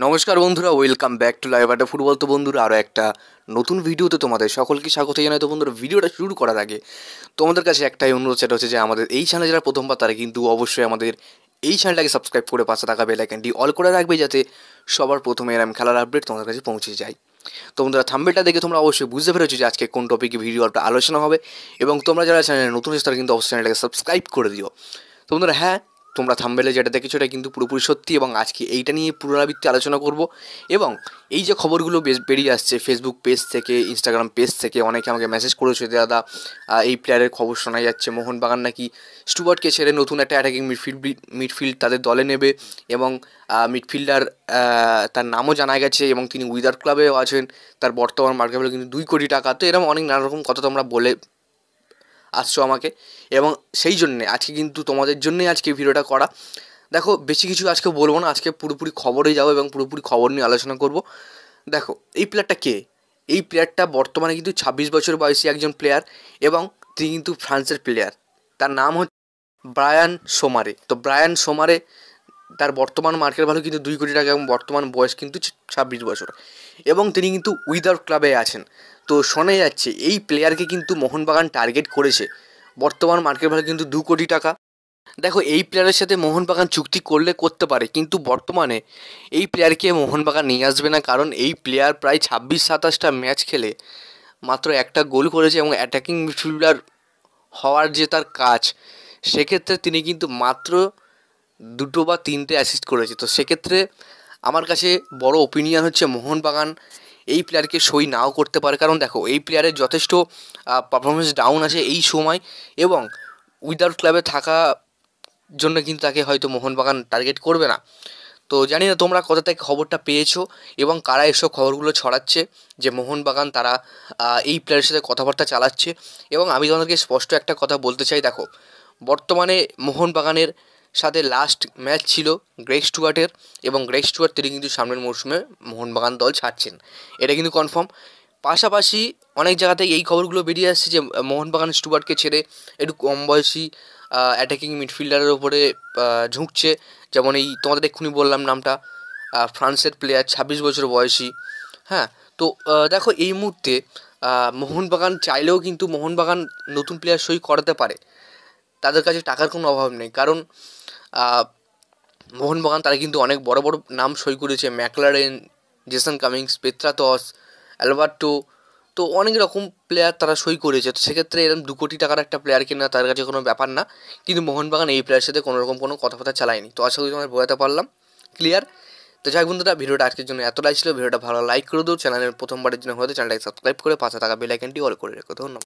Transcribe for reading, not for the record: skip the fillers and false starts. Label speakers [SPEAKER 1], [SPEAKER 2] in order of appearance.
[SPEAKER 1] নমস্কার বন্ধুরা, welcome back to live আড্ডা ফুটবল। তো বন্ধুরা, আরও একটা নতুন ভিডিওতে তোমাদের সকলকে স্বাগত জানাই। তো বন্ধুরা, ভিডিওটা শুরু করার আগে তোমাদের কাছে একটাই অনুরোধ, সেটা হচ্ছে যে আমাদের এই চ্যানেলে যারা প্রথমবার তারা কিন্তু অবশ্যই আমাদের এই চ্যানেলটাকে সাবস্ক্রাইব করে পাশে থাকা বেল আইকনটি অল করে রাখবে, যাতে সবার প্রথমে এরকম খেলার আপডেট তোমাদের কাছে পৌঁছে যায়। তো বন্ধুরা, থাম্বনেলটা দেখে তোমরা অবশ্যই বুঝতে পেরেছো যে আজকে কোন টপিকে ভিডিওটা আলোচনা হবে, এবং তোমরা যারা চ্যানেলে নতুন এসে তারা কিন্তু অবশ্যই চ্যানেলটাকে সাবস্ক্রাইব করে দিও। তো বন্ধুরা, হ্যাঁ, তোমরা থাম্বনেলে যেটা দেখেছো এটা কিন্তু পুরোপুরি সত্যি, এবং আজকে এইটা নিয়ে পুনরাবৃত্তি আলোচনা করব। এবং এই যে খবরগুলো বেশ বেরিয়ে আসছে ফেসবুক পেজ থেকে, ইনস্টাগ্রাম পেজ থেকে, অনেকে আমাকে মেসেজ করেছে, দাদা এই প্লেয়ারের খবর শোনা যাচ্ছে মোহনবাগান নাকি স্টুয়ার্টকে ছেড়ে নতুন একটা অ্যাটাকিং মিডফিল্ড তাদের দলে নেবে, এবং মিডফিল্ডার তার নামও জানা গেছে, এবং তিনি উইদার ক্লাবেও আছেন। তার বর্তমান মার্কেট ভ্যালু কিন্তু 2 কোটি টাকা। তো এরকম অনেক নানা রকম কথা তোমরা বলে আসছো আমাকে, এবং সেই জন্যে আজকে কিন্তু তোমাদের জন্যই আজকে ভিডিওটা করা। দেখো, বেশি কিছু আজকে বলবো না, আজকে পুরোপুরি খবরে যাবো এবং পুরোপুরি খবর নিয়ে আলোচনা করব। দেখো, এই প্লেয়ারটা কে? এই প্লেয়ারটা বর্তমানে কিন্তু 26 বছর বয়সী একজন প্লেয়ার, এবং তিনি কিন্তু ফ্রান্সের প্লেয়ার। তার নাম হচ্ছে ব্রায়ান সোমারে। তো ব্রায়ান সোমারে, তার বর্তমান মার্কেট ভ্যালু কিন্তু 2 কোটি টাকা, এবং বর্তমান বয়স কিন্তু 26 বছর, এবং তিনি কিন্তু উইদার ক্লাবে আছেন। তো শোনা যাচ্ছে এই প্লেয়ারকে কিন্তু মোহনবাগান টার্গেট করেছে। বর্তমান মার্কেট ভ্যালু কিন্তু 2 কোটি টাকা। দেখো, এই প্লেয়ারের সাথে মোহনবাগান চুক্তি করলে করতে পারে, কিন্তু বর্তমানে এই প্লেয়ারকে মোহনবাগান নিয়ে আসবে না, কারণ এই প্লেয়ার প্রায় 26-27টা ম্যাচ খেলে মাত্র একটা গোল করেছে, এবং অ্যাটাকিং মিডফিল্ডার হওয়ার যে তার কাজ, সেক্ষেত্রে তিনি কিন্তু মাত্র 2 বা 3টে অ্যাসিস্ট করেছে। তো সেক্ষেত্রে আমার কাছে বড় ওপিনিয়ন হচ্ছে মোহনবাগান এই প্লেয়ারকে সই নাও করতে পারে, কারণ দেখো, এই প্লেয়ারের যথেষ্ট পারফরমেন্স ডাউন আছে এই সময়, এবং উইদাউট ক্লাবে থাকা জন্য কিন্তু তাকে হয়তো মোহনবাগান টার্গেট করবে না। তো জানি না তোমরা কোথা থেকে খবরটা পেয়েছো, এবং কারা এসব খবরগুলো ছড়াচ্ছে যে মোহনবাগান তারা এই প্লেয়ারের সাথে কথাবার্তা চালাচ্ছে। এবং আমি তোমাদেরকে স্পষ্ট একটা কথা বলতে চাই, দেখো, বর্তমানে মোহনবাগানের সাথে লাস্ট ম্যাচ ছিল গ্রেগ স্টুয়ার্টের, এবং গ্রেগ স্টুয়ার্ট তিনি কিন্তু সামনের মরশুমে মোহনবাগান দল ছাড়ছেন, এটা কিন্তু কনফার্ম। পাশাপাশি অনেক জায়গা থেকে এই খবরগুলো বেরিয়ে আসছে যে মোহনবাগান স্টুয়ার্টকে ছেড়ে একটু কম বয়সী অ্যাটাকিং মিডফিল্ডারের ওপরে ঝুঁকছে। যেমন এই তোমাদের এক্ষুনি বললাম নামটা, ফ্রান্সের প্লেয়ার, 26 বছর বয়সী। হ্যাঁ, তো দেখো, এই মুহূর্তে মোহনবাগান চাইলেও কিন্তু মোহনবাগান নতুন প্লেয়ার সই করাতে পারে, তাদের কাছে টাকার কোনো অভাব নেই। কারণ মোহনবাগান তারা কিন্তু অনেক বড় বড় নাম সই করেছে, McLaren, Jason Cummings, Petratos, Alberto, তো অনেক রকম প্লেয়ার তারা সই করেছে। তো সেক্ষেত্রে এরকম 2 কোটি টাকার একটা প্লেয়ার কেনা তার কাছে কোনো ব্যাপার না, কিন্তু মোহনবাগান এই প্লেয়ারের সাথে কোনো রকম কোনো কথাবার্তা চালায়নি। তো আশা করি তোমাদের বোঝাতে পারলাম, ক্লিয়ার? তো যাই বন্ধুরা, ভিডিওটা আজকের জন্য এতটাই ছিল। ভিডিওটা ভালো লাইক করে দিও, চ্যানেলের প্রথমবারের জন্য হয়তো চ্যানেলটাকে সাবস্ক্রাইব করে পাশে থাকা বেল আইকনটি অল করে রেখো। ধন্যবাদ।